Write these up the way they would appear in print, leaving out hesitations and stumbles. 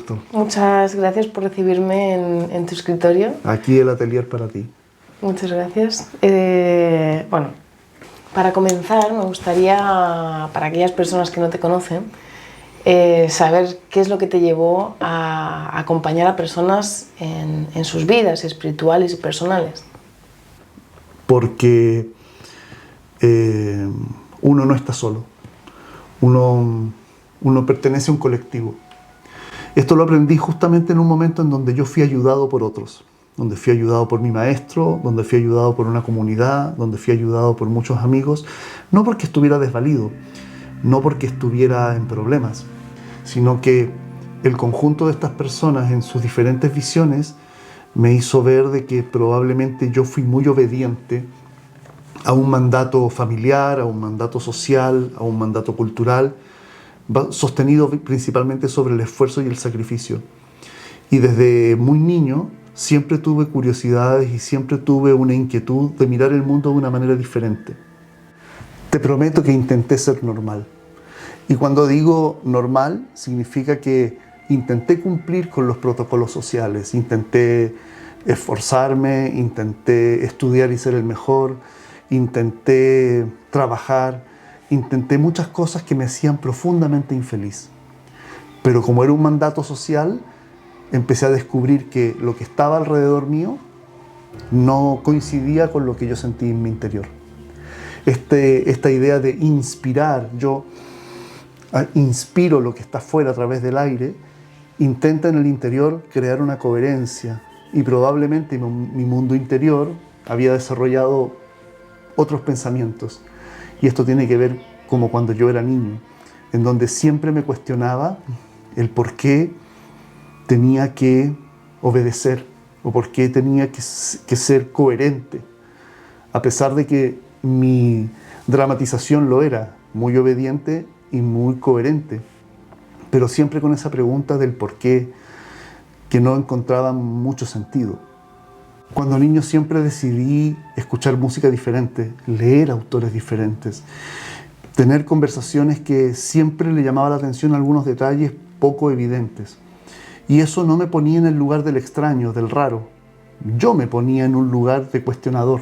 gusto. Muchas gracias por recibirme en tu escritorio. Aquí el atelier para ti. Muchas gracias. Bueno, para comenzar me gustaría, para aquellas personas que no te conocen, saber qué es lo que te llevó a acompañar a personas en sus vidas espirituales y personales. Porque uno no está solo, uno pertenece a un colectivo. Esto lo aprendí justamente en un momento en donde yo fui ayudado por otros, donde fui ayudado por mi maestro, donde fui ayudado por una comunidad, donde fui ayudado por muchos amigos, no porque estuviera desvalido, no porque estuviera en problemas, sino que el conjunto de estas personas en sus diferentes visiones me hizo ver de que probablemente yo fui muy obediente a un mandato familiar, a un mandato social, a un mandato cultural, sostenido principalmente sobre el esfuerzo y el sacrificio. Y desde muy niño siempre tuve curiosidades y siempre tuve una inquietud de mirar el mundo de una manera diferente. Te prometo que intenté ser normal. Y cuando digo normal, significa que intenté cumplir con los protocolos sociales, intenté esforzarme, intenté estudiar y ser el mejor, intenté trabajar, intenté muchas cosas que me hacían profundamente infeliz. Pero como era un mandato social, empecé a descubrir que lo que estaba alrededor mío no coincidía con lo que yo sentí en mi interior. Esta idea de inspirar, yo inspiro lo que está fuera a través del aire, intenta en el interior crear una coherencia y probablemente mi mundo interior había desarrollado otros pensamientos. Y esto tiene que ver como cuando yo era niño, en donde siempre me cuestionaba el por qué tenía que obedecer o por qué tenía que ser coherente, a pesar de que mi dramatización lo era, muy obediente y muy coherente, pero siempre con esa pregunta del por qué que no encontraba mucho sentido. Cuando niño siempre decidí escuchar música diferente, leer autores diferentes, tener conversaciones que siempre le llamaba la atención a algunos detalles poco evidentes. Y eso no me ponía en el lugar del extraño, del raro. Yo me ponía en un lugar de cuestionador,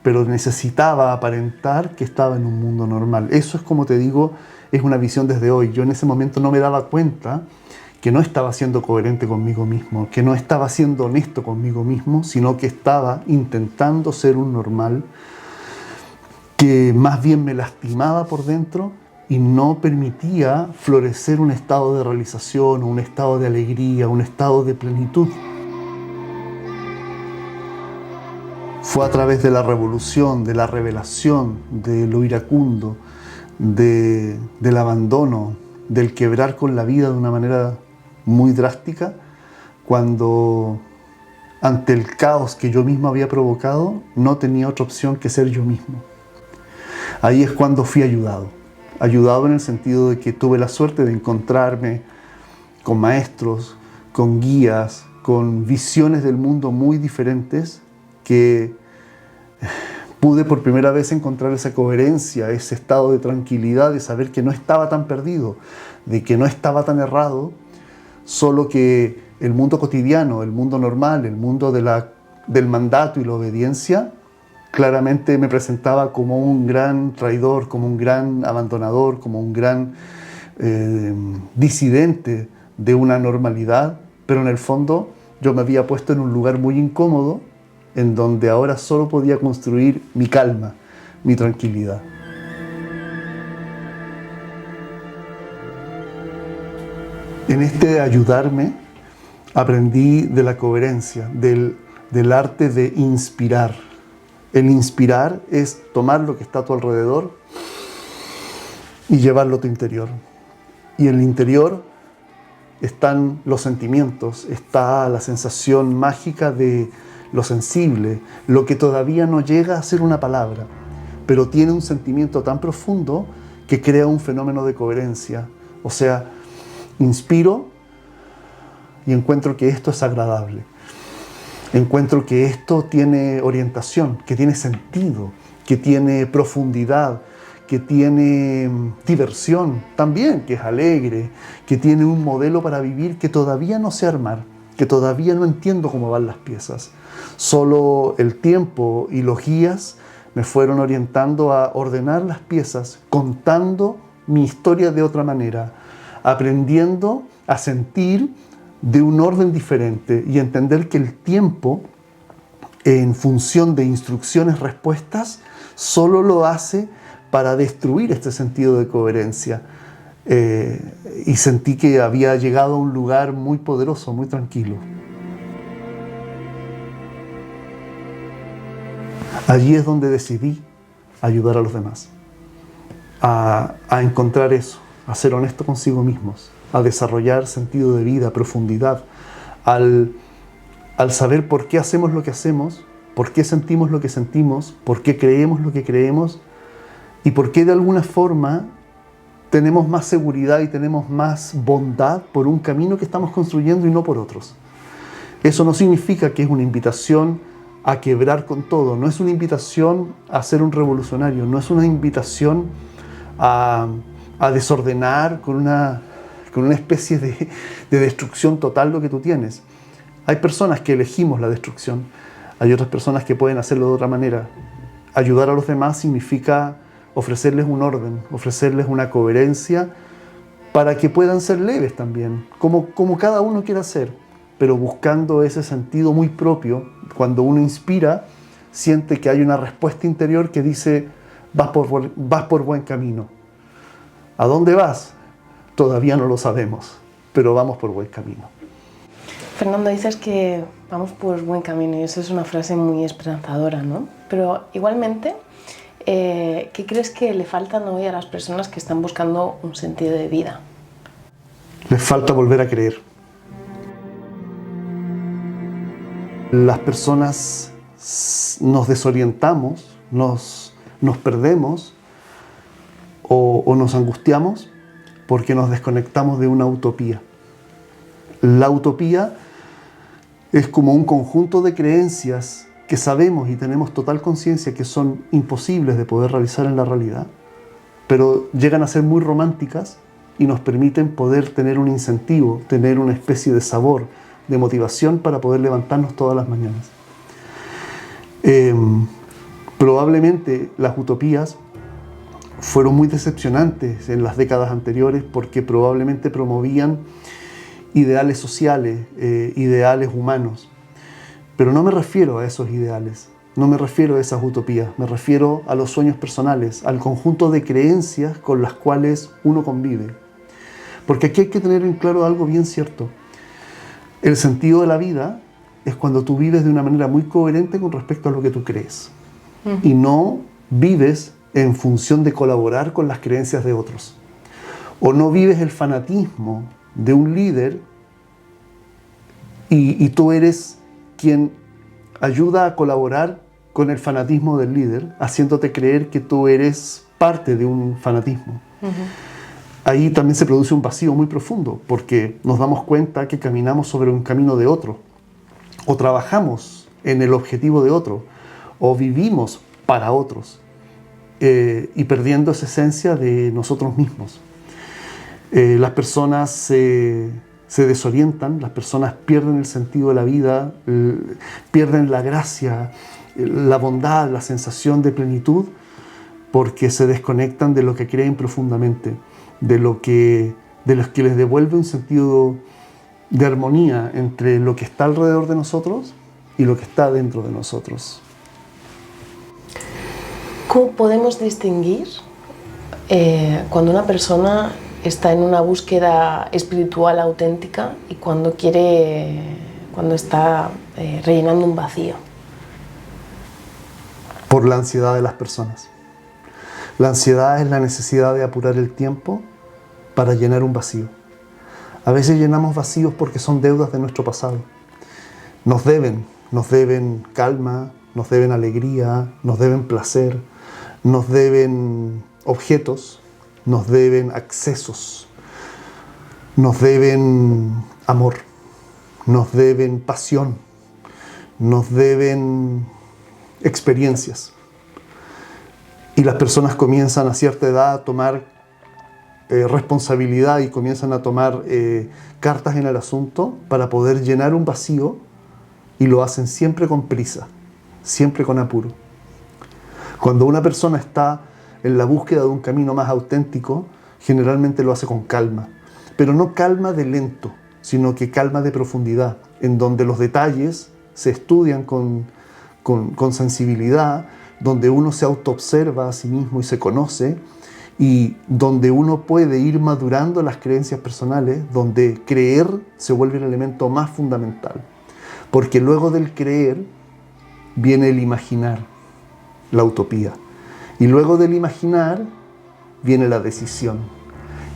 pero necesitaba aparentar que estaba en un mundo normal. Eso es, como te digo, es una visión desde hoy. Yo en ese momento no me daba cuenta que no estaba siendo coherente conmigo mismo, que no estaba siendo honesto conmigo mismo, sino que estaba intentando ser un normal que más bien me lastimaba por dentro y no permitía florecer un estado de realización, un estado de alegría, un estado de plenitud. Fue a través de la revolución, de la revelación, de lo iracundo, del abandono, del quebrar con la vida de una manera muy drástica, cuando ante el caos que yo mismo había provocado, no tenía otra opción que ser yo mismo. Ahí es cuando fui ayudado en el sentido de que tuve la suerte de encontrarme con maestros, con guías, con visiones del mundo muy diferentes, que pude por primera vez encontrar esa coherencia, ese estado de tranquilidad, de saber que no estaba tan perdido, de que no estaba tan errado, solo que el mundo cotidiano, el mundo normal, el mundo del mandato y la obediencia, claramente me presentaba como un gran traidor, como un gran abandonador, como un gran disidente de una normalidad, pero en el fondo yo me había puesto en un lugar muy incómodo, en donde ahora solo podía construir mi calma, mi tranquilidad. En este ayudarme, aprendí de la coherencia, del arte de inspirar. El inspirar es tomar lo que está a tu alrededor y llevarlo a tu interior. Y en el interior están los sentimientos, está la sensación mágica de lo sensible, lo que todavía no llega a ser una palabra, pero tiene un sentimiento tan profundo que crea un fenómeno de coherencia. O sea, inspiro y encuentro que esto es agradable. Encuentro que esto tiene orientación, que tiene sentido, que tiene profundidad, que tiene diversión también, que es alegre, que tiene un modelo para vivir que todavía no sé armar, que todavía no entiendo cómo van las piezas. Solo el tiempo y los guías me fueron orientando a ordenar las piezas, contando mi historia de otra manera, aprendiendo a sentir de un orden diferente y entender que el tiempo, en función de instrucciones-respuestas, solo lo hace para destruir este sentido de coherencia. Y sentí que había llegado a un lugar muy poderoso, muy tranquilo. Allí es donde decidí ayudar a los demás, a encontrar eso, a ser honesto consigo mismos, a desarrollar sentido de vida, profundidad, al saber por qué hacemos lo que hacemos, por qué sentimos lo que sentimos, por qué creemos lo que creemos y por qué de alguna forma tenemos más seguridad y tenemos más bondad por un camino que estamos construyendo y no por otros. Eso no significa que es una invitación a quebrar con todo, no es una invitación a ser un revolucionario, no es una invitación a desordenar con una especie de destrucción total lo que tú tienes. Hay personas que elegimos la destrucción, hay otras personas que pueden hacerlo de otra manera. Ayudar a los demás significa ofrecerles un orden, ofrecerles una coherencia para que puedan ser leves también, como cada uno quiera ser, pero buscando ese sentido muy propio. Cuando uno inspira, siente que hay una respuesta interior que dice, vas por buen camino. ¿A dónde vas? Todavía no lo sabemos, pero vamos por buen camino. Fernando, dices que vamos por buen camino y eso es una frase muy esperanzadora, ¿no? Pero igualmente, ¿qué crees que le faltan hoy a las personas que están buscando un sentido de vida? Les falta volver a creer. Las personas nos desorientamos, nos perdemos o nos angustiamos porque nos desconectamos de una utopía. La utopía es como un conjunto de creencias que sabemos y tenemos total conciencia que son imposibles de poder realizar en la realidad, pero llegan a ser muy románticas y nos permiten poder tener un incentivo, tener una especie de sabor, de motivación para poder levantarnos todas las mañanas. Probablemente las utopías fueron muy decepcionantes en las décadas anteriores porque probablemente promovían ideales sociales, ideales humanos. Pero no me refiero a esos ideales, no me refiero a esas utopías, me refiero a los sueños personales, al conjunto de creencias con las cuales uno convive. Porque aquí hay que tener en claro algo bien cierto. El sentido de la vida es cuando tú vives de una manera muy coherente con respecto a lo que tú crees. Y no vives en función de colaborar con las creencias de otros. O no vives el fanatismo de un líder y tú eres quien ayuda a colaborar con el fanatismo del líder, haciéndote creer que tú eres parte de un fanatismo. Ahí también se produce un vacío muy profundo, porque nos damos cuenta que caminamos sobre un camino de otro, o trabajamos en el objetivo de otro, o vivimos para otros, y perdiendo esa esencia de nosotros mismos. Las personas se desorientan, las personas pierden el sentido de la vida, pierden la gracia, la bondad, la sensación de plenitud, porque se desconectan de lo que creen profundamente, de los que les devuelve un sentido de armonía entre lo que está alrededor de nosotros y lo que está dentro de nosotros. ¿Cómo podemos distinguir cuando una persona está en una búsqueda espiritual auténtica y cuando está rellenando un vacío? Por la ansiedad de las personas. La ansiedad es la necesidad de apurar el tiempo para llenar un vacío. A veces llenamos vacíos porque son deudas de nuestro pasado. Nos deben calma, nos deben alegría, nos deben placer, nos deben objetos, nos deben accesos, nos deben amor, nos deben pasión, nos deben experiencias. y las personas comienzan a cierta edad a tomar responsabilidad y comienzan a tomar cartas en el asunto para poder llenar un vacío, y lo hacen siempre con prisa, siempre con apuro. Cuando una persona está en la búsqueda de un camino más auténtico, generalmente lo hace con calma, pero no calma de lento, sino que calma de profundidad, en donde los detalles se estudian con sensibilidad, donde uno se autoobserva a sí mismo y se conoce, y donde uno puede ir madurando las creencias personales, donde creer se vuelve el elemento más fundamental. Porque luego del creer viene el imaginar, la utopía. Y luego del imaginar viene la decisión,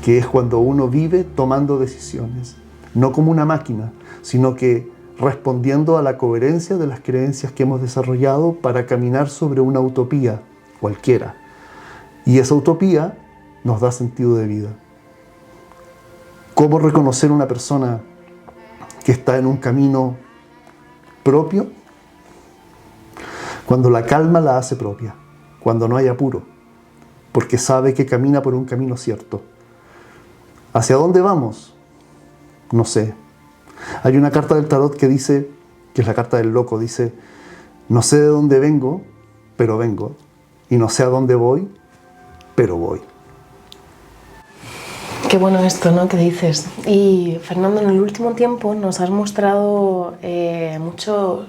que es cuando uno vive tomando decisiones, no como una máquina, sino que respondiendo a la coherencia de las creencias que hemos desarrollado para caminar sobre una utopía cualquiera. Y esa utopía nos da sentido de vida. ¿Cómo reconocer una persona que está en un camino propio? Cuando la calma la hace propia, cuando no hay apuro, porque sabe que camina por un camino cierto. ¿Hacia dónde vamos? No sé. Hay una carta del tarot que dice, que es la carta del loco, dice: no sé de dónde vengo, pero vengo, y no sé a dónde voy, pero voy. Qué bueno esto, ¿no?, que dices. Y Fernando, en el último tiempo nos has mostrado mucho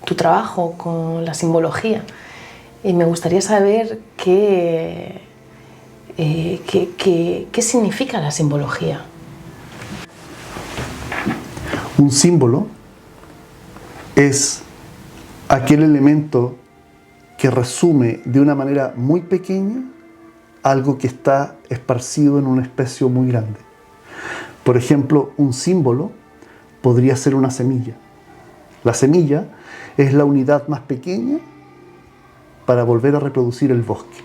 tu trabajo con la simbología, y me gustaría saber qué significa la simbología. Un símbolo es aquel elemento que resume de una manera muy pequeña algo que está esparcido en un espacio muy grande. Por ejemplo, un símbolo podría ser una semilla. La semilla es la unidad más pequeña para volver a reproducir el bosque.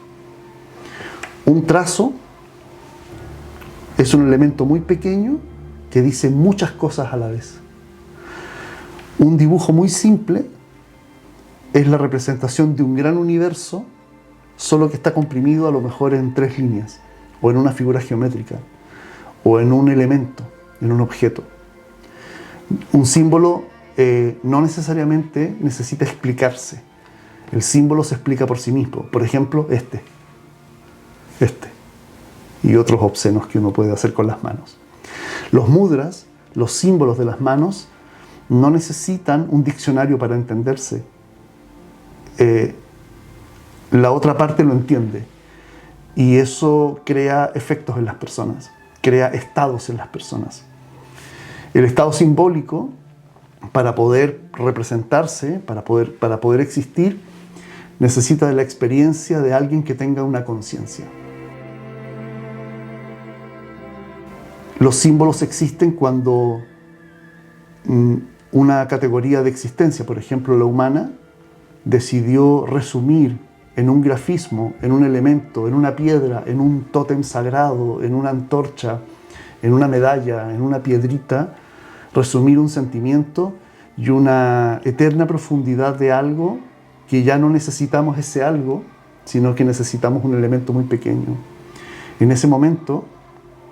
Un trazo es un elemento muy pequeño que dice muchas cosas a la vez. Un dibujo muy simple es la representación de un gran universo, solo que está comprimido a lo mejor en 3 líneas, o en una figura geométrica, o en un elemento, en un objeto. Un símbolo no necesariamente necesita explicarse. El símbolo se explica por sí mismo. Por ejemplo, este, y otros obscenos que uno puede hacer con las manos. Los mudras, los símbolos de las manos, no necesitan un diccionario para entenderse. La otra parte lo entiende, y eso crea efectos en las personas, crea estados en las personas. El estado simbólico, para poder representarse, para poder existir, necesita de la experiencia de alguien que tenga una conciencia. Los símbolos existen cuando una categoría de existencia, por ejemplo la humana, decidió resumir en un grafismo, en un elemento, en una piedra, en un tótem sagrado, en una antorcha, en una medalla, en una piedrita, resumir un sentimiento y una eterna profundidad de algo que ya no necesitamos ese algo, sino que necesitamos un elemento muy pequeño. En ese momento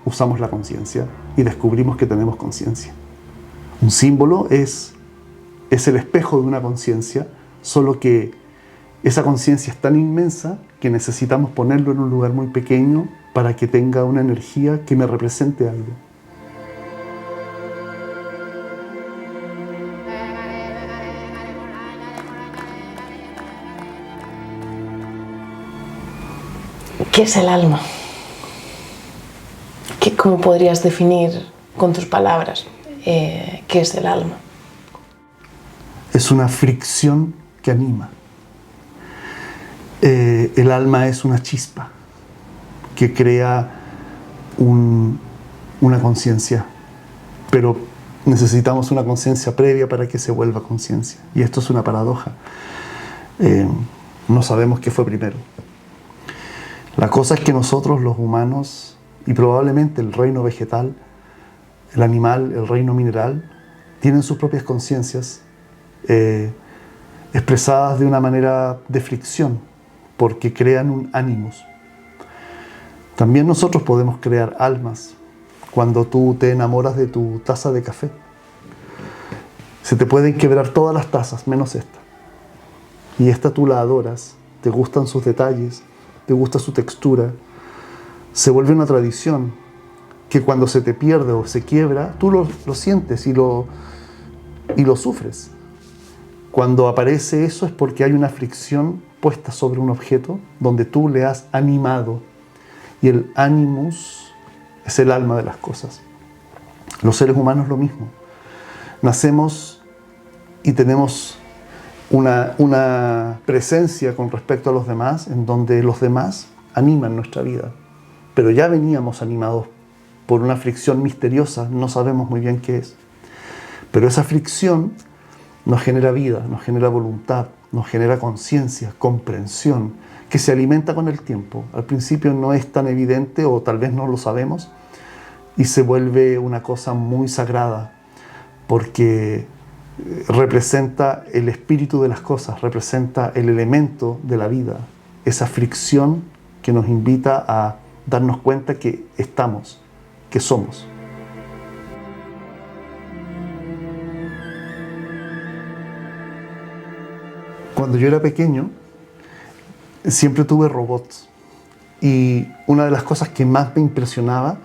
usamos la conciencia y descubrimos que tenemos conciencia. Un símbolo es el espejo de una conciencia, solo que esa conciencia es tan inmensa que necesitamos ponerlo en un lugar muy pequeño para que tenga una energía que me represente algo. ¿Qué es el alma? ¿Cómo podrías definir con tus palabras qué es el alma? Es una fricción que anima. El alma es una chispa que crea una conciencia, pero necesitamos una conciencia previa para que se vuelva conciencia. Y esto es una paradoja. No sabemos qué fue primero. La cosa es que nosotros, los humanos, y probablemente el reino vegetal, el animal, el reino mineral, tienen sus propias conciencias expresadas de una manera de fricción, porque crean un ánimos. También nosotros podemos crear almas. Cuando tú te enamoras de tu taza de café, se te pueden quebrar todas las tazas, menos esta. Y esta tú la adoras, te gustan sus detalles, te gusta su textura. Se vuelve una tradición que cuando se te pierde o se quiebra, tú lo sientes y lo sufres. Cuando aparece eso es porque hay una fricción puesta sobre un objeto donde tú le has animado. Y el animus es el alma de las cosas. Los seres humanos lo mismo. Nacemos y tenemos una presencia con respecto a los demás, en donde los demás animan nuestra vida. Pero ya veníamos animados por una fricción misteriosa, no sabemos muy bien qué es. Pero esa fricción nos genera vida, nos genera voluntad, nos genera conciencia, comprensión, que se alimenta con el tiempo. Al principio no es tan evidente o tal vez no lo sabemos y se vuelve una cosa muy sagrada porque representa el espíritu de las cosas, representa el elemento de la vida, esa fricción que nos invita a darnos cuenta que estamos, que somos. Cuando yo era pequeño, siempre tuve robots y una de las cosas que más me impresionaba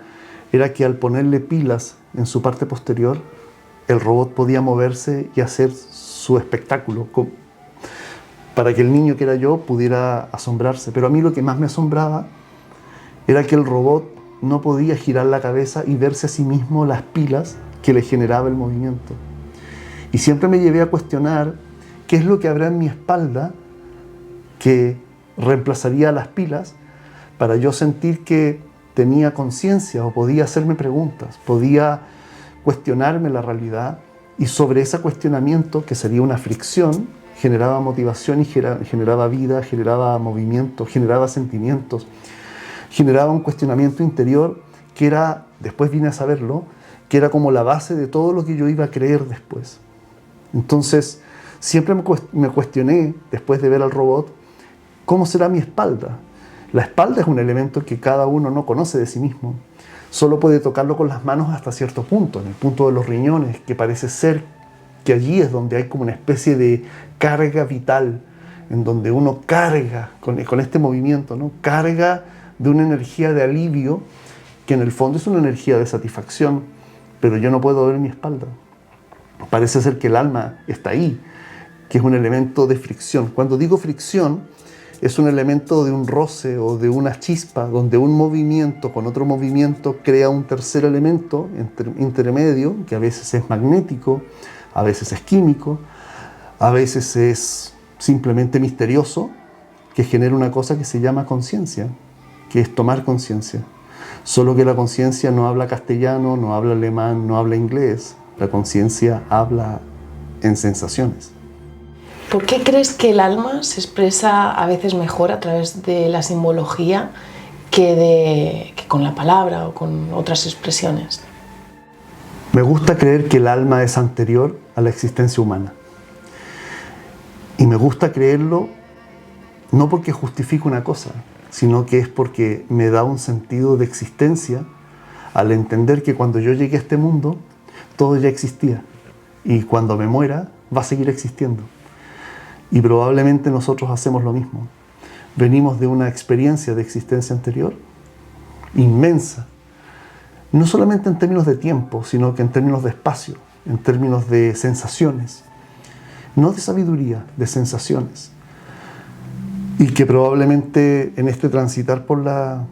era que al ponerle pilas en su parte posterior, el robot podía moverse y hacer su espectáculo para que el niño que era yo pudiera asombrarse. Pero a mí lo que más me asombraba era que el robot no podía girar la cabeza y verse a sí mismo las pilas que le generaba el movimiento. Y siempre me llevé a cuestionar qué es lo que habrá en mi espalda que reemplazaría las pilas para yo sentir que tenía conciencia o podía hacerme preguntas, podía cuestionarme la realidad y sobre ese cuestionamiento, que sería una fricción, generaba motivación y generaba vida, generaba movimiento, generaba sentimientos, generaba un cuestionamiento interior que era, después vine a saberlo, que era como la base de todo lo que yo iba a creer después. Entonces, siempre me cuestioné, después de ver al robot, ¿cómo será mi espalda? La espalda es un elemento que cada uno no conoce de sí mismo. Solo puede tocarlo con las manos hasta cierto punto, en el punto de los riñones, que parece ser que allí es donde hay como una especie de carga vital, en donde uno carga con este movimiento, ¿no? Carga de una energía de alivio, que en el fondo es una energía de satisfacción, pero yo no puedo ver mi espalda. Parece ser que el alma está ahí, que es un elemento de fricción. Cuando digo fricción, es un elemento de un roce o de una chispa, donde un movimiento con otro movimiento crea un tercer elemento intermedio, que a veces es magnético, a veces es químico, a veces es simplemente misterioso, que genera una cosa que se llama conciencia, que es tomar conciencia. Solo que la conciencia no habla castellano, no habla alemán, no habla inglés. La conciencia habla en sensaciones. ¿Por qué crees que el alma se expresa a veces mejor a través de la simbología que con la palabra o con otras expresiones? Me gusta creer que el alma es anterior a la existencia humana. Y me gusta creerlo no porque justifique una cosa, sino que es porque me da un sentido de existencia al entender que cuando yo llegué a este mundo, todo ya existía. Y cuando me muera, va a seguir existiendo. Y probablemente nosotros hacemos lo mismo. Venimos de una experiencia de existencia anterior, inmensa. No solamente en términos de tiempo, sino que en términos de espacio, en términos de sensaciones. No de sabiduría, de sensaciones. Y que probablemente en este transitar por la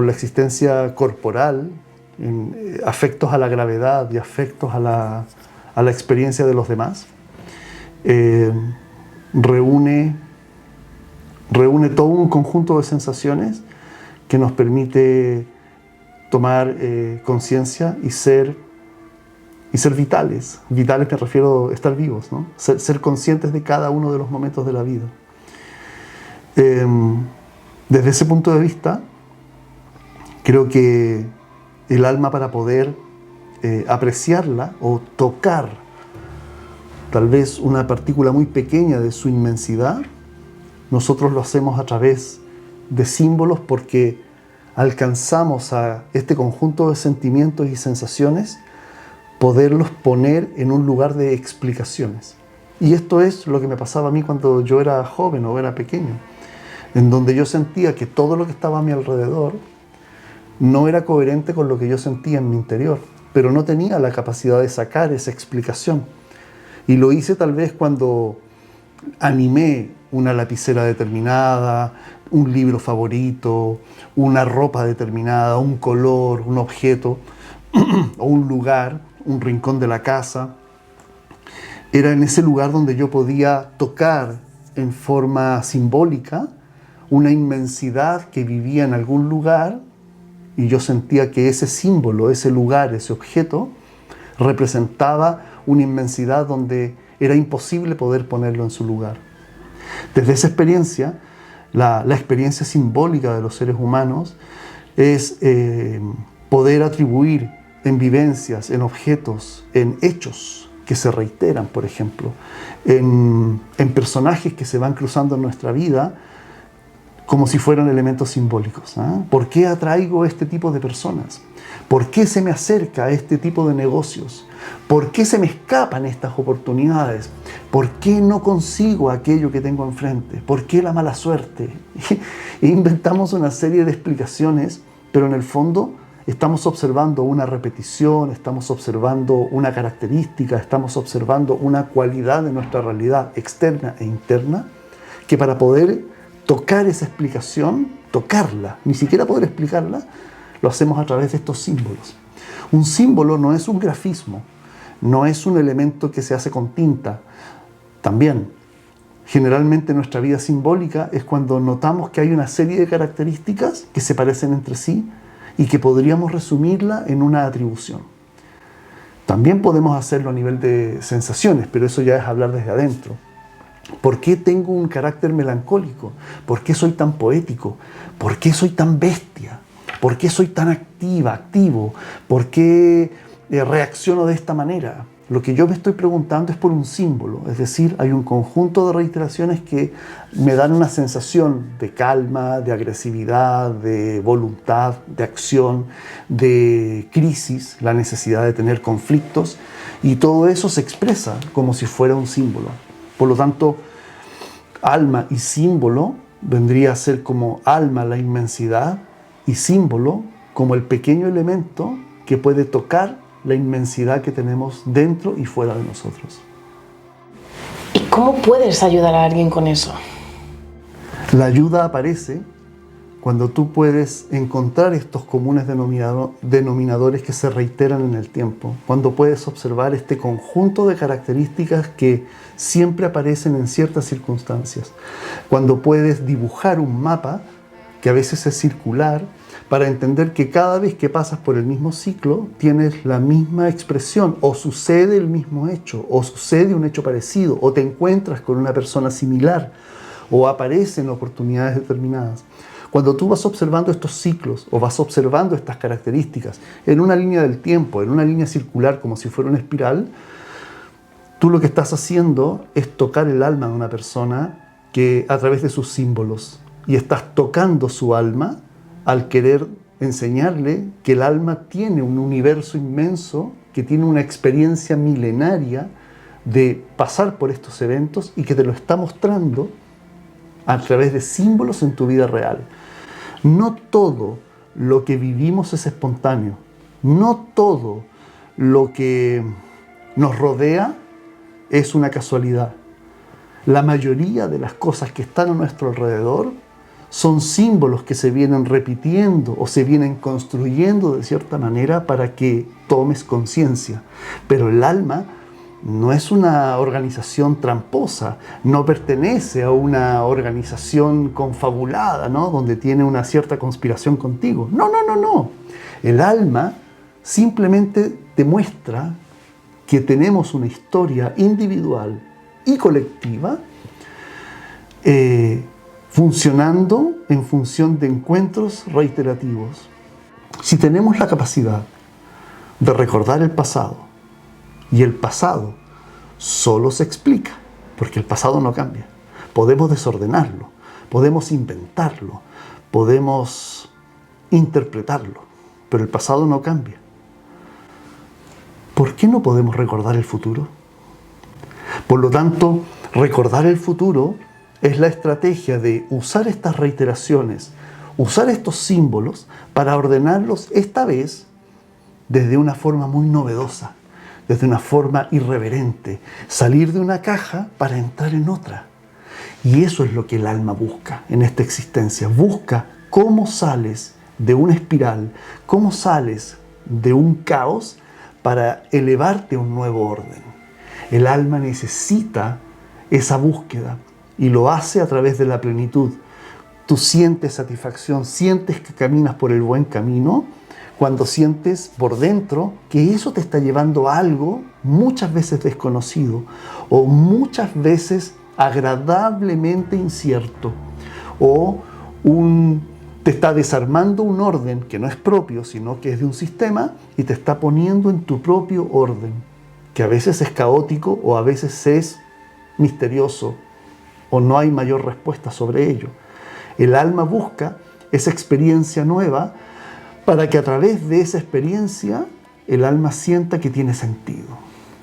existencia corporal, en afectos a la gravedad y afectos a la experiencia de los demás, reúne todo un conjunto de sensaciones que nos permite tomar conciencia y ser vitales. Vitales me refiero a estar vivos, ¿no? Ser conscientes de cada uno de los momentos de la vida. Desde ese punto de vista, creo que el alma, para poder apreciarla o tocar tal vez una partícula muy pequeña de su inmensidad, nosotros lo hacemos a través de símbolos porque alcanzamos a este conjunto de sentimientos y sensaciones poderlos poner en un lugar de explicaciones. Y esto es lo que me pasaba a mí cuando yo era joven o era pequeño, en donde yo sentía que todo lo que estaba a mi alrededor no era coherente con lo que yo sentía en mi interior, pero no tenía la capacidad de sacar esa explicación. Y lo hice tal vez cuando animé una lapicera determinada, un libro favorito, una ropa determinada, un color, un objeto o un lugar, un rincón de la casa. Era en ese lugar donde yo podía tocar en forma simbólica una inmensidad que vivía en algún lugar y yo sentía que ese símbolo, ese lugar, ese objeto representaba una inmensidad donde era imposible poder ponerlo en su lugar. Desde esa experiencia, la experiencia simbólica de los seres humanos es poder atribuir en vivencias, en objetos, en hechos que se reiteran, por ejemplo, en personajes que se van cruzando en nuestra vida como si fueran elementos simbólicos. ¿Por qué atraigo este tipo de personas? ¿Por qué se me acerca a este tipo de negocios? ¿Por qué se me escapan estas oportunidades? ¿Por qué no consigo aquello que tengo enfrente? ¿Por qué la mala suerte? E inventamos una serie de explicaciones, pero en el fondo estamos observando una repetición, estamos observando una característica, estamos observando una cualidad de nuestra realidad externa e interna, que para poder tocar esa explicación, tocarla, ni siquiera poder explicarla, lo hacemos a través de estos símbolos. Un símbolo no es un grafismo, no es un elemento que se hace con tinta. También, generalmente nuestra vida simbólica es cuando notamos que hay una serie de características que se parecen entre sí y que podríamos resumirla en una atribución. También podemos hacerlo a nivel de sensaciones, pero eso ya es hablar desde adentro. ¿Por qué tengo un carácter melancólico? ¿Por qué soy tan poético? ¿Por qué soy tan bestia? ¿Por qué soy tan activo? ¿Por qué reacciono de esta manera? Lo que yo me estoy preguntando es por un símbolo, es decir, hay un conjunto de reiteraciones que me dan una sensación de calma, de agresividad, de voluntad, de acción, de crisis, la necesidad de tener conflictos, y todo eso se expresa como si fuera un símbolo. Por lo tanto, alma y símbolo vendría a ser como alma la inmensidad y símbolo como el pequeño elemento que puede tocar la inmensidad que tenemos dentro y fuera de nosotros. ¿Y cómo puedes ayudar a alguien con eso? La ayuda aparece cuando tú puedes encontrar estos comunes denominadores que se reiteran en el tiempo, cuando puedes observar este conjunto de características que siempre aparecen en ciertas circunstancias, cuando puedes dibujar un mapa que a veces es circular para entender que cada vez que pasas por el mismo ciclo tienes la misma expresión, o sucede el mismo hecho, o sucede un hecho parecido, o te encuentras con una persona similar, o aparecen oportunidades determinadas. Cuando tú vas observando estos ciclos o vas observando estas características en una línea del tiempo, en una línea circular como si fuera una espiral, tú lo que estás haciendo es tocar el alma de una persona que a través de sus símbolos, y estás tocando su alma al querer enseñarle que el alma tiene un universo inmenso, que tiene una experiencia milenaria de pasar por estos eventos y que te lo está mostrando a través de símbolos en tu vida real. No todo lo que vivimos es espontáneo. No todo lo que nos rodea es una casualidad. La mayoría de las cosas que están a nuestro alrededor son símbolos que se vienen repitiendo o se vienen construyendo de cierta manera para que tomes conciencia. Pero el alma no es una organización tramposa, no pertenece a una organización confabulada, ¿no? Donde tiene una cierta conspiración contigo. No. El alma simplemente te muestra que tenemos una historia individual y colectiva funcionando en función de encuentros reiterativos. Si tenemos la capacidad de recordar el pasado, y el pasado solo se explica, porque el pasado no cambia. Podemos desordenarlo, podemos inventarlo, podemos interpretarlo, pero el pasado no cambia. ¿Por qué no podemos recordar el futuro? Por lo tanto, recordar el futuro es la estrategia de usar estas reiteraciones, usar estos símbolos para ordenarlos esta vez desde una forma muy novedosa, desde una forma irreverente, salir de una caja para entrar en otra. Y eso es lo que el alma busca en esta existencia. Busca cómo sales de una espiral, cómo sales de un caos para elevarte a un nuevo orden. El alma necesita esa búsqueda y lo hace a través de la plenitud. Tú sientes satisfacción, sientes que caminas por el buen camino cuando sientes por dentro que eso te está llevando a algo muchas veces desconocido o muchas veces agradablemente incierto o te está desarmando un orden que no es propio, sino que es de un sistema y te está poniendo en tu propio orden, que a veces es caótico o a veces es misterioso o no hay mayor respuesta sobre ello. El alma busca esa experiencia nueva para que a través de esa experiencia el alma sienta que tiene sentido.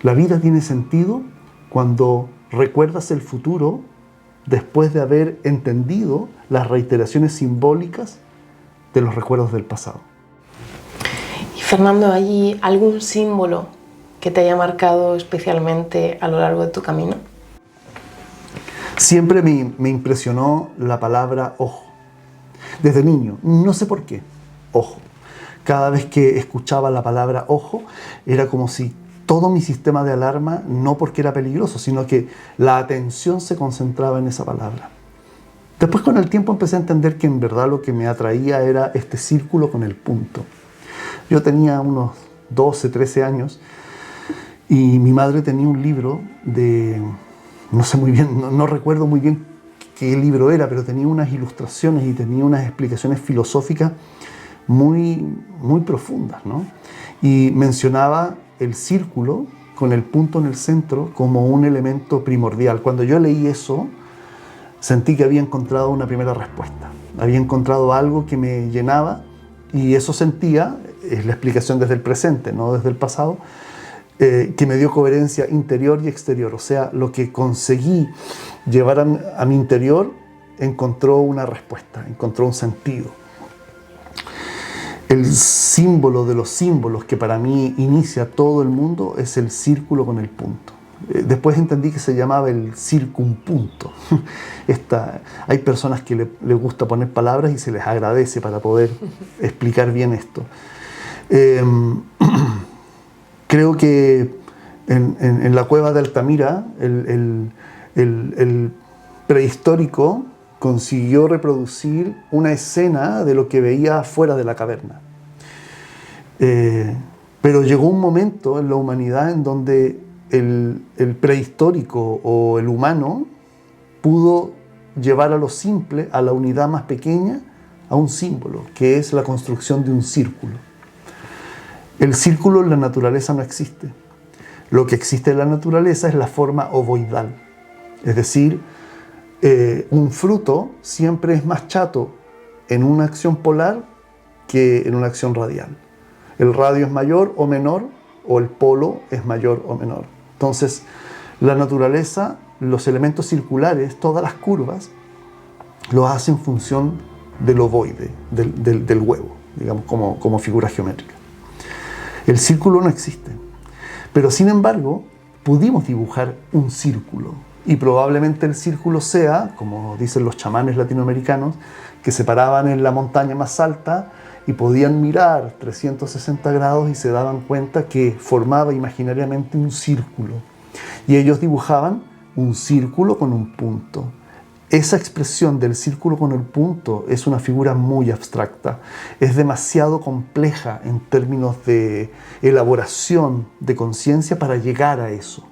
La vida tiene sentido cuando recuerdas el futuro después de haber entendido las reiteraciones simbólicas de los recuerdos del pasado. Y Fernando, ¿hay algún símbolo que te haya marcado especialmente a lo largo de tu camino? Siempre me impresionó la palabra ojo. Desde niño, no sé por qué, ojo. Cada vez que escuchaba la palabra ojo, era como si todo mi sistema de alarma, no porque era peligroso, sino que la atención se concentraba en esa palabra. Después con el tiempo empecé a entender que en verdad lo que me atraía era este círculo con el punto. Yo tenía unos 12, 13 años y mi madre tenía un libro de, no sé muy bien, no recuerdo muy bien qué libro era, pero tenía unas ilustraciones y tenía unas explicaciones filosóficas muy profundas, ¿no? Y mencionaba el círculo con el punto en el centro como un elemento primordial. Cuando yo leí eso, sentí que había encontrado una primera respuesta. Había encontrado algo que me llenaba y eso sentía, es la explicación desde el presente, no desde el pasado, que me dio coherencia interior y exterior. O sea, lo que conseguí llevar a mi interior encontró una respuesta, encontró un sentido. El símbolo de los símbolos que para mí inicia todo el mundo es el círculo con el punto. Después entendí que se llamaba el circunpunto. Hay personas que les gusta poner palabras y se les agradece para poder explicar bien esto. Creo que en la cueva de Altamira el prehistórico consiguió reproducir una escena de lo que veía fuera de la caverna. Pero llegó un momento en la humanidad en donde el prehistórico o el humano pudo llevar a lo simple, a la unidad más pequeña, a un símbolo, que es la construcción de un círculo. El círculo en la naturaleza no existe. Lo que existe en la naturaleza es la forma ovoidal, es decir, un fruto siempre es más chato en una acción polar que en una acción radial. El radio es mayor o menor, o el polo es mayor o menor. Entonces, la naturaleza, los elementos circulares, todas las curvas, los hace en función del ovoide, del huevo, digamos, como figura geométrica. El círculo no existe. Pero, sin embargo, pudimos dibujar un círculo. Y probablemente el círculo sea, como dicen los chamanes latinoamericanos, que se paraban en la montaña más alta y podían mirar 360 grados y se daban cuenta que formaba imaginariamente un círculo. Y ellos dibujaban un círculo con un punto. Esa expresión del círculo con el punto es una figura muy abstracta. Es demasiado compleja en términos de elaboración de conciencia para llegar a eso.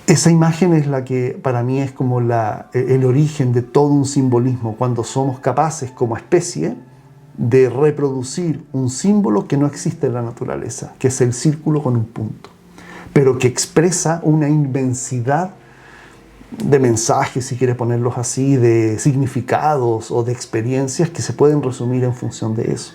Esa imagen es la que para mí es como el origen de todo un simbolismo, cuando somos capaces como especie de reproducir un símbolo que no existe en la naturaleza, que es el círculo con un punto, pero que expresa una inmensidad de mensajes, si quieres ponerlos así, de significados o de experiencias que se pueden resumir en función de eso.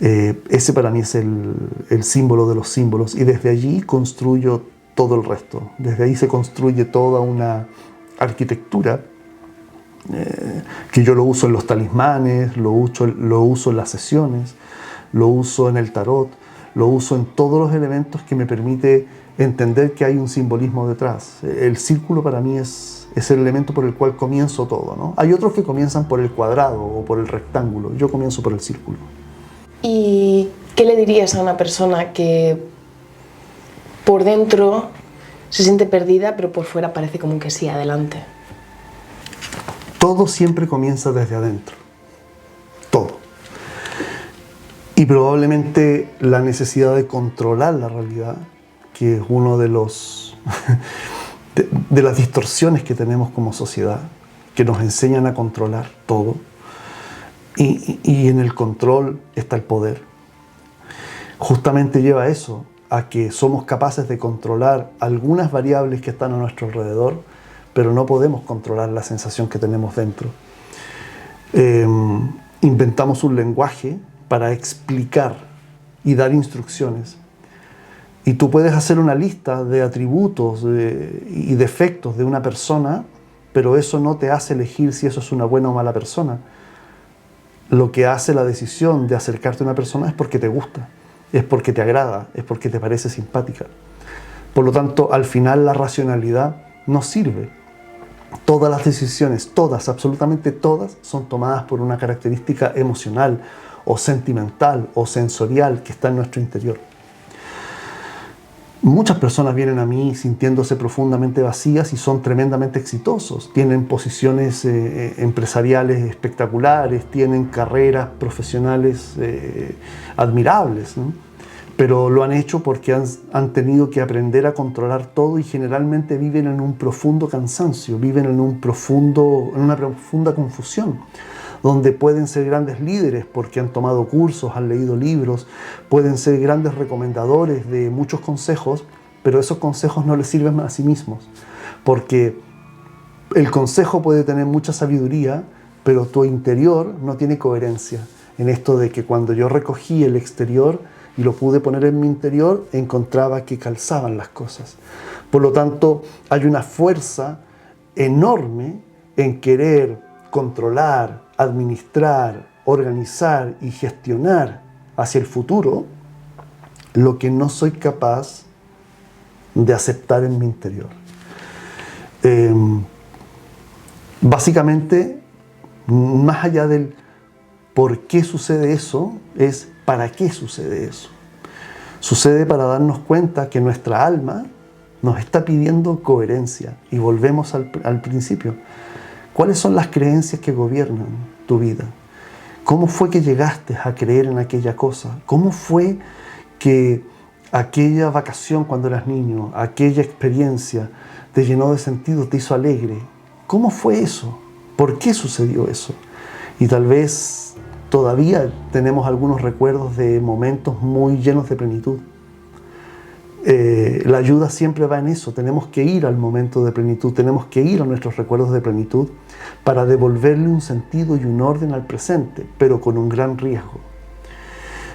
Ese para mí es el símbolo de los símbolos, y desde allí construyo todo el resto. Desde ahí se construye toda una arquitectura que yo lo uso en los talismanes, lo uso en las sesiones, lo uso en el tarot, lo uso en todos los elementos que me permite entender que hay un simbolismo detrás. El círculo para mí es el elemento por el cual comienzo todo, ¿no? Hay otros que comienzan por el cuadrado o por el rectángulo. Yo comienzo por el círculo. ¿Y qué le dirías a una persona que por dentro se siente perdida, pero por fuera parece como que sí, adelante? Todo siempre comienza desde adentro. Todo. Y probablemente la necesidad de controlar la realidad, que es uno de los de las distorsiones que tenemos como sociedad, que nos enseñan a controlar todo. Y en el control está el poder. Justamente lleva eso, a que somos capaces de controlar algunas variables que están a nuestro alrededor, pero no podemos controlar la sensación que tenemos dentro. Inventamos un lenguaje para explicar y dar instrucciones. Y tú puedes hacer una lista de atributos y defectos de una persona, pero eso no te hace elegir si eso es una buena o mala persona. Lo que hace la decisión de acercarte a una persona es porque te gusta, es porque te agrada, es porque te parece simpática. Por lo tanto, al final la racionalidad no sirve. Todas las decisiones, todas, absolutamente todas, son tomadas por una característica emocional o sentimental o sensorial que está en nuestro interior. Muchas personas vienen a mí sintiéndose profundamente vacías y son tremendamente exitosos. Tienen posiciones empresariales espectaculares, tienen carreras profesionales admirables, ¿no? Pero lo han hecho porque han tenido que aprender a controlar todo, y generalmente viven en un profundo cansancio, viven en una profunda confusión, donde pueden ser grandes líderes porque han tomado cursos, han leído libros, pueden ser grandes recomendadores de muchos consejos, pero esos consejos no les sirven a sí mismos, porque el consejo puede tener mucha sabiduría, pero tu interior no tiene coherencia. En esto de que cuando yo recogí el exterior y lo pude poner en mi interior, encontraba que calzaban las cosas. Por lo tanto, hay una fuerza enorme en querer controlar, administrar, organizar y gestionar hacia el futuro lo que no soy capaz de aceptar en mi interior. Básicamente, más allá del por qué sucede eso, es para qué sucede eso. Sucede para darnos cuenta que nuestra alma nos está pidiendo coherencia, y volvemos al principio. ¿Cuáles son las creencias que gobiernan tu vida? ¿Cómo fue que llegaste a creer en aquella cosa? ¿Cómo fue que aquella vacación cuando eras niño, aquella experiencia te llenó de sentido, te hizo alegre? ¿Cómo fue eso? ¿Por qué sucedió eso? Y tal vez todavía tenemos algunos recuerdos de momentos muy llenos de plenitud. La ayuda siempre va en eso. Tenemos que ir al momento de plenitud, tenemos que ir a nuestros recuerdos de plenitud para devolverle un sentido y un orden al presente, pero con un gran riesgo.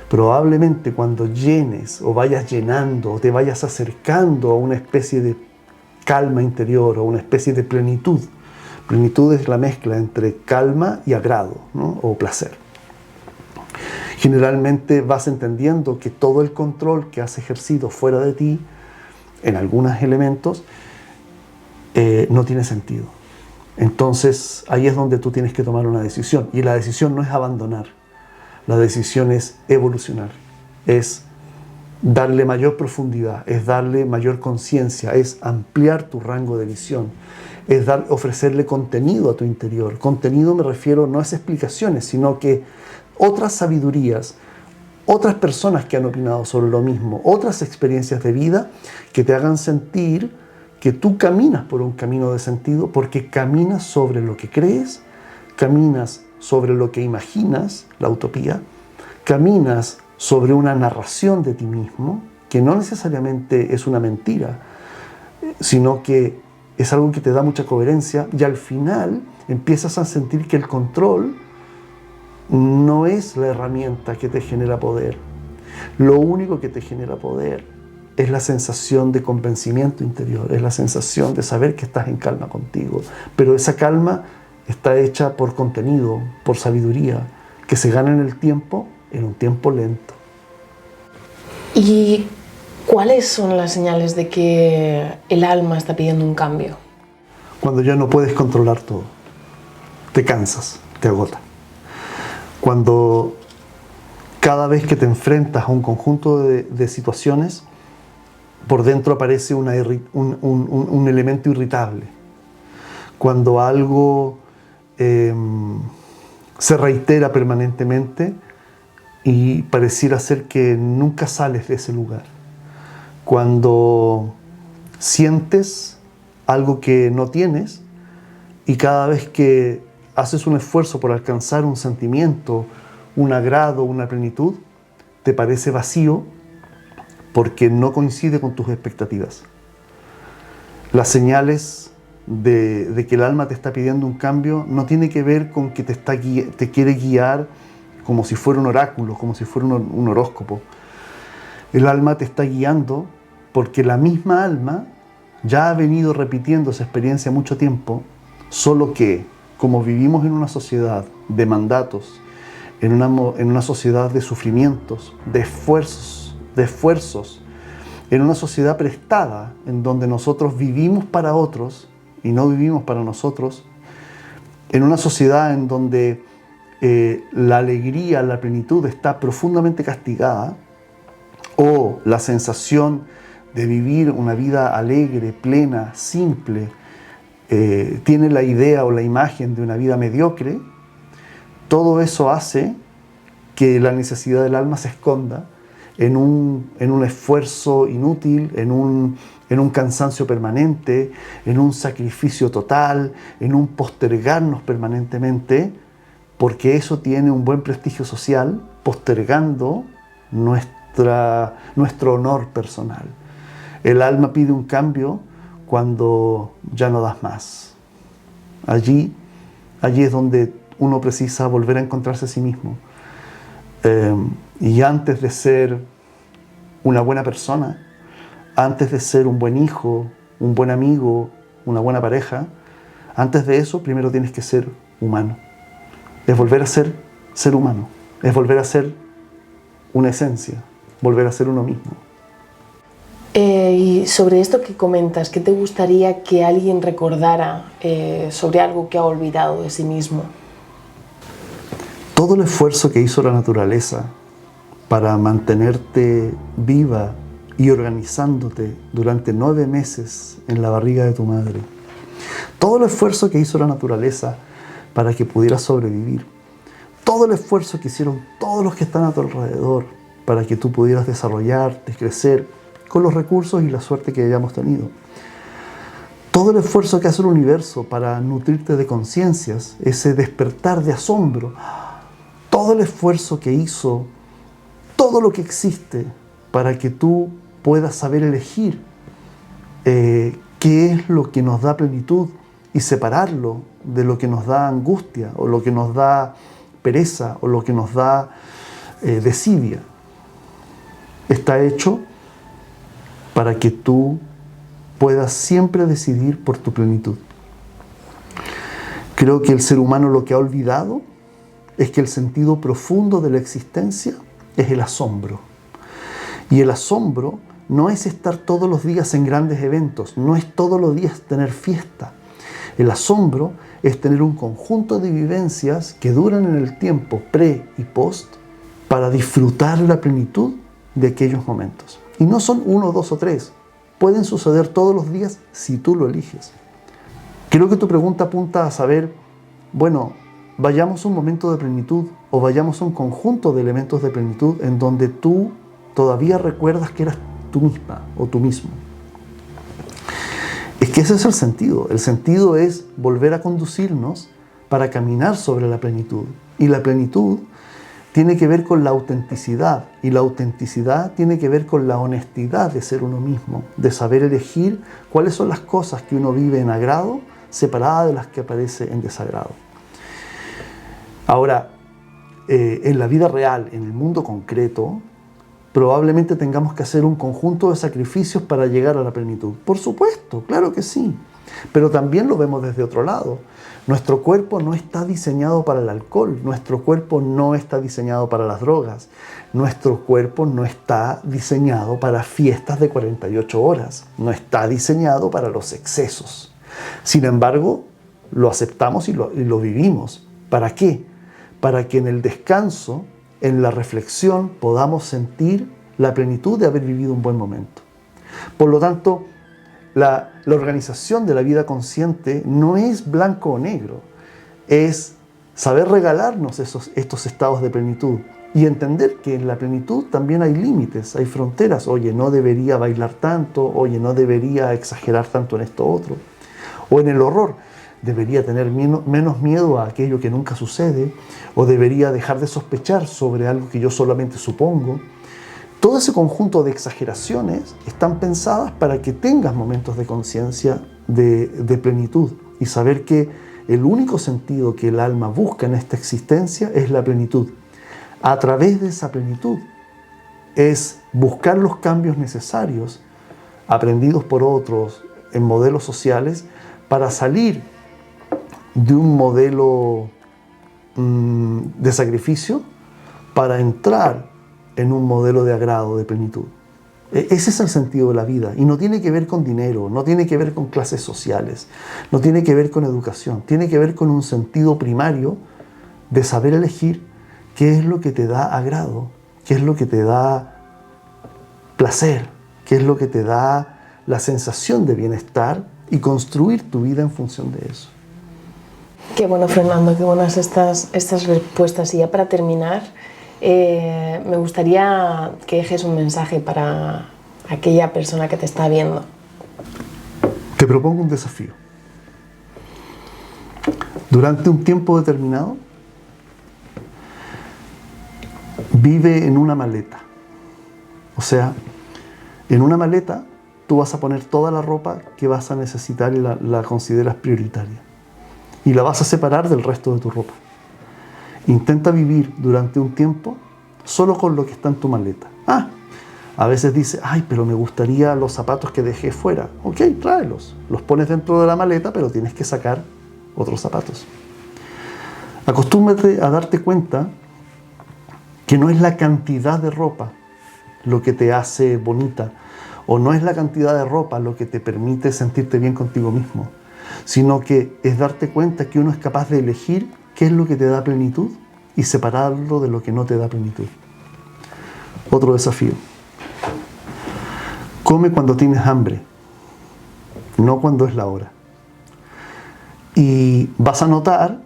Probablemente cuando llenes o vayas llenando o te vayas acercando a una especie de calma interior o una especie de plenitud. Plenitud es la mezcla entre calma y agrado, ¿no? O placer. Generalmente vas entendiendo que todo el control que has ejercido fuera de ti, en algunos elementos, no tiene sentido. Entonces ahí es donde tú tienes que tomar una decisión. Y la decisión no es abandonar. La decisión es evolucionar. Es darle mayor profundidad, es darle mayor conciencia, es ampliar tu rango de visión, es ofrecerle contenido a tu interior. Contenido me refiero, no es explicaciones, sino que otras sabidurías, otras personas que han opinado sobre lo mismo, otras experiencias de vida que te hagan sentir que tú caminas por un camino de sentido, porque caminas sobre lo que crees, caminas sobre lo que imaginas, la utopía, caminas sobre una narración de ti mismo, que no necesariamente es una mentira, sino que es algo que te da mucha coherencia y al final empiezas a sentir que el control no es la herramienta que te genera poder. Lo único que te genera poder es la sensación de convencimiento interior, es la sensación de saber que estás en calma contigo. Pero esa calma está hecha por contenido, por sabiduría, que se gana en el tiempo, en un tiempo lento. ¿Y cuáles son las señales de que el alma está pidiendo un cambio? Cuando ya no puedes controlar todo, te cansas, te agota. Cuando cada vez que te enfrentas a un conjunto de situaciones, por dentro aparece un elemento irritable. Cuando algo se reitera permanentemente y pareciera ser que nunca sales de ese lugar. Cuando sientes algo que no tienes y cada vez que haces un esfuerzo por alcanzar un sentimiento, un agrado, una plenitud, te parece vacío porque no coincide con tus expectativas. Las señales de que el alma te está pidiendo un cambio no tiene que ver con que te quiere guiar como si fuera un oráculo, como si fuera un horóscopo. El alma te está guiando porque la misma alma ya ha venido repitiendo esa experiencia mucho tiempo, solo que como vivimos en una sociedad de mandatos, en una sociedad de sufrimientos, de esfuerzos, en una sociedad prestada, en donde nosotros vivimos para otros y no vivimos para nosotros, en una sociedad en donde la alegría, la plenitud está profundamente castigada, o la sensación de vivir una vida alegre, plena, simple, tiene la idea o la imagen de una vida mediocre, todo eso hace que la necesidad del alma se esconda en un esfuerzo inútil, en un cansancio permanente, en un sacrificio total, en un postergarnos permanentemente, porque eso tiene un buen prestigio social, postergando nuestro honor personal. El alma pide un cambio cuando ya no das más. Allí es donde uno precisa volver a encontrarse a sí mismo. Y antes de ser una buena persona, antes de ser un buen hijo, un buen amigo, una buena pareja, antes de eso primero tienes que ser humano. Es volver a ser humano, es volver a ser una esencia, volver a ser uno mismo. Y sobre esto que comentas, ¿qué te gustaría que alguien recordara sobre algo que ha olvidado de sí mismo? Todo el esfuerzo que hizo la naturaleza para mantenerte viva y organizándote durante 9 meses en la barriga de tu madre. Todo el esfuerzo que hizo la naturaleza para que pudieras sobrevivir. Todo el esfuerzo que hicieron todos los que están a tu alrededor para que tú pudieras desarrollarte, crecer con los recursos y la suerte que hayamos tenido. Todo el esfuerzo que hace el universo para nutrirte de conciencias, ese despertar de asombro. Todo el esfuerzo que hizo, todo lo que existe para que tú puedas saber elegir qué es lo que nos da plenitud y separarlo de lo que nos da angustia o lo que nos da pereza o lo que nos da desidia. Está hecho para que tú puedas siempre decidir por tu plenitud. Creo que el ser humano lo que ha olvidado es que el sentido profundo de la existencia es el asombro. Y el asombro no es estar todos los días en grandes eventos, no es todos los días tener fiesta. El asombro es tener un conjunto de vivencias que duran en el tiempo pre y post para disfrutar la plenitud de aquellos momentos. Y no son 1, 2 o 3. Pueden suceder todos los días si tú lo eliges. Creo que tu pregunta apunta a saber, bueno, vayamos a un momento de plenitud o vayamos a un conjunto de elementos de plenitud en donde tú todavía recuerdas que eras tú misma o tú mismo. Es que ese es el sentido. El sentido es volver a conducirnos para caminar sobre la plenitud. Y la plenitud tiene que ver con la autenticidad, y la autenticidad tiene que ver con la honestidad de ser uno mismo, de saber elegir cuáles son las cosas que uno vive en agrado, separadas de las que aparece en desagrado. Ahora, en la vida real, en el mundo concreto, probablemente tengamos que hacer un conjunto de sacrificios para llegar a la plenitud. Por supuesto, claro que sí. Pero también lo vemos desde otro lado. Nuestro cuerpo no está diseñado para el alcohol, nuestro cuerpo no está diseñado para las drogas, nuestro cuerpo no está diseñado para fiestas de 48 horas, no está diseñado para los excesos. Sin embargo, lo aceptamos y lo vivimos. ¿Para qué? Para que en el descanso, en la reflexión, podamos sentir la plenitud de haber vivido un buen momento. Por lo tanto, la organización de la vida consciente no es blanco o negro, es saber regalarnos estos estados de plenitud y entender que en la plenitud también hay límites, hay fronteras. Oye, no debería bailar tanto, oye, no debería exagerar tanto en esto otro. O en el horror, debería tener menos miedo a aquello que nunca sucede, o debería dejar de sospechar sobre algo que yo solamente supongo. Todo ese conjunto de exageraciones están pensadas para que tengas momentos de conciencia de plenitud y saber que el único sentido que el alma busca en esta existencia es la plenitud. A través de esa plenitud es buscar los cambios necesarios, aprendidos por otros en modelos sociales, para salir de un modelo de sacrificio para entrar en un modelo de agrado, de plenitud. Ese es el sentido de la vida, y no tiene que ver con dinero, no tiene que ver con clases sociales, no tiene que ver con educación, tiene que ver con un sentido primario de saber elegir qué es lo que te da agrado, qué es lo que te da placer, qué es lo que te da la sensación de bienestar y construir tu vida en función de eso. Qué bueno, Fernando, qué buenas estas respuestas. Y ya para terminar, me gustaría que dejes un mensaje para aquella persona que te está viendo. Te propongo un desafío. Durante un tiempo determinado, vive en una maleta. O sea, en una maleta tú vas a poner toda la ropa que vas a necesitar y la consideras prioritaria. Y la vas a separar del resto de tu ropa. Intenta vivir durante un tiempo solo con lo que está en tu maleta. A veces dices, pero me gustaría los zapatos que dejé fuera. Ok, tráelos. Los pones dentro de la maleta, pero tienes que sacar otros zapatos. Acostúmbrate a darte cuenta que no es la cantidad de ropa lo que te hace bonita, o no es la cantidad de ropa lo que te permite sentirte bien contigo mismo, sino que es darte cuenta que uno es capaz de elegir qué es lo que te da plenitud y separarlo de lo que no te da plenitud. Otro desafío. Come cuando tienes hambre, no cuando es la hora. Y vas a notar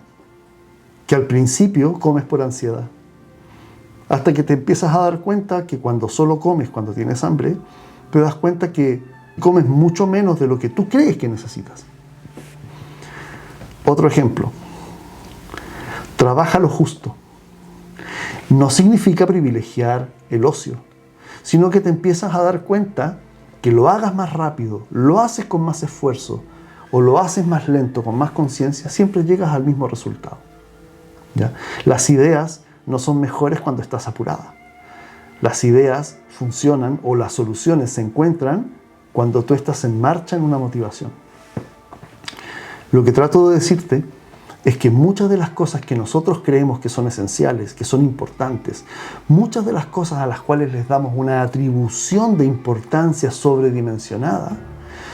que al principio comes por ansiedad, hasta que te empiezas a dar cuenta que cuando solo comes cuando tienes hambre, te das cuenta que comes mucho menos de lo que tú crees que necesitas. Otro ejemplo. Trabaja lo justo. No significa privilegiar el ocio, sino que te empiezas a dar cuenta que lo hagas más rápido, lo haces con más esfuerzo o lo haces más lento, con más conciencia, siempre llegas al mismo resultado. ¿Ya? Las ideas no son mejores cuando estás apurada. Las ideas funcionan, o las soluciones se encuentran cuando tú estás en marcha en una motivación. Lo que trato de decirte es que muchas de las cosas que nosotros creemos que son esenciales, que son importantes, muchas de las cosas a las cuales les damos una atribución de importancia sobredimensionada,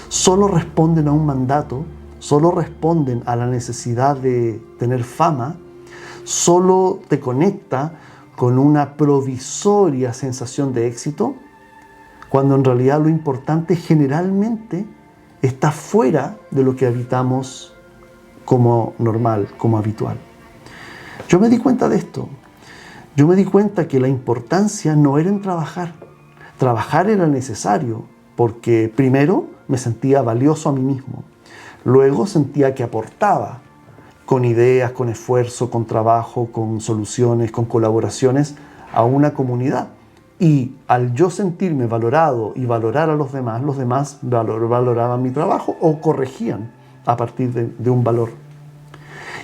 solo responden a un mandato, solo responden a la necesidad de tener fama, solo te conecta con una provisoria sensación de éxito, cuando en realidad lo importante generalmente está fuera de lo que habitamos como normal, como habitual. Yo me di cuenta de esto. Yo me di cuenta que la importancia no era en trabajar. Trabajar era necesario porque primero me sentía valioso a mí mismo. Luego sentía que aportaba. con ideas, con esfuerzo, con trabajo, con soluciones, con colaboraciones a una comunidad. Y al yo sentirme valorado y valorar a los demás valoraban mi trabajo o corregían a partir de un valor.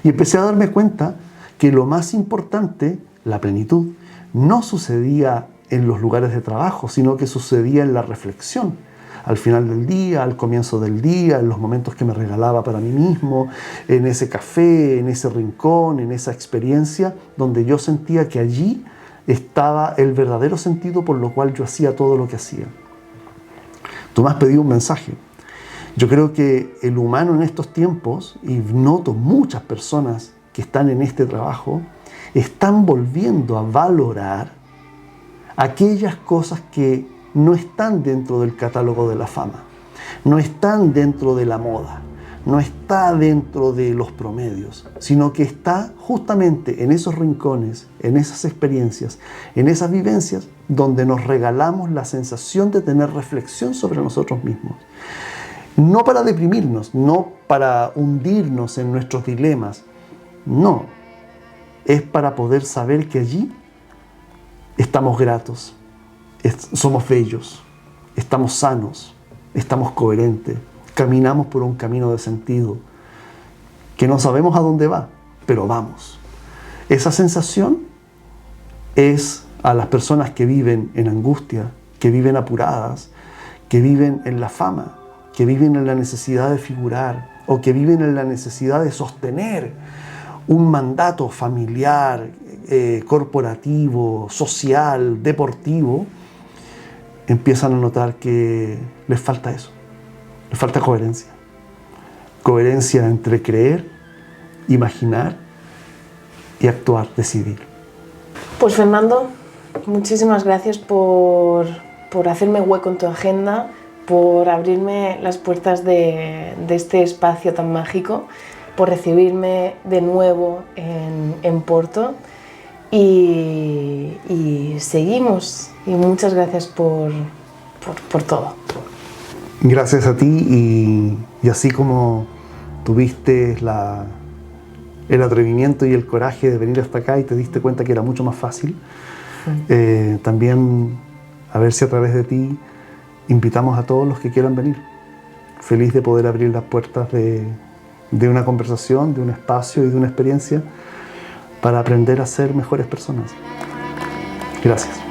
Y empecé a darme cuenta que lo más importante, la plenitud, no sucedía en los lugares de trabajo, sino que sucedía en la reflexión. Al final del día, al comienzo del día, en los momentos que me regalaba para mí mismo, en ese café, en ese rincón, en esa experiencia donde yo sentía que allí estaba el verdadero sentido por lo cual yo hacía todo lo que hacía. Tú me has pedido un mensaje. Yo creo que el humano en estos tiempos, y noto muchas personas que están en este trabajo, están volviendo a valorar aquellas cosas que no están dentro del catálogo de la fama, no están dentro de la moda, no está dentro de los promedios, sino que está justamente en esos rincones, en esas experiencias, en esas vivencias donde nos regalamos la sensación de tener reflexión sobre nosotros mismos. No para deprimirnos, no para hundirnos en nuestros dilemas, no, es para poder saber que allí estamos gratos, somos bellos, estamos sanos, estamos coherentes, caminamos por un camino de sentido, que no sabemos a dónde va, pero vamos. Esa sensación es a las personas que viven en angustia, que viven apuradas, que viven en la fama, que viven en la necesidad de figurar o que viven en la necesidad de sostener un mandato familiar, corporativo, social, deportivo, empiezan a notar que les falta eso, les falta coherencia. Coherencia entre creer, imaginar y actuar, decidir. Pues Fernando, muchísimas gracias por hacerme hueco en tu agenda, por abrirme las puertas de este espacio tan mágico, por recibirme de nuevo en Porto y seguimos. Y muchas gracias por todo. Gracias a ti y así como tuviste el atrevimiento y el coraje de venir hasta acá y te diste cuenta que era mucho más fácil, también a ver si a través de ti invitamos a todos los que quieran venir. Feliz de poder abrir las puertas de una conversación, de un espacio y de una experiencia para aprender a ser mejores personas. Gracias.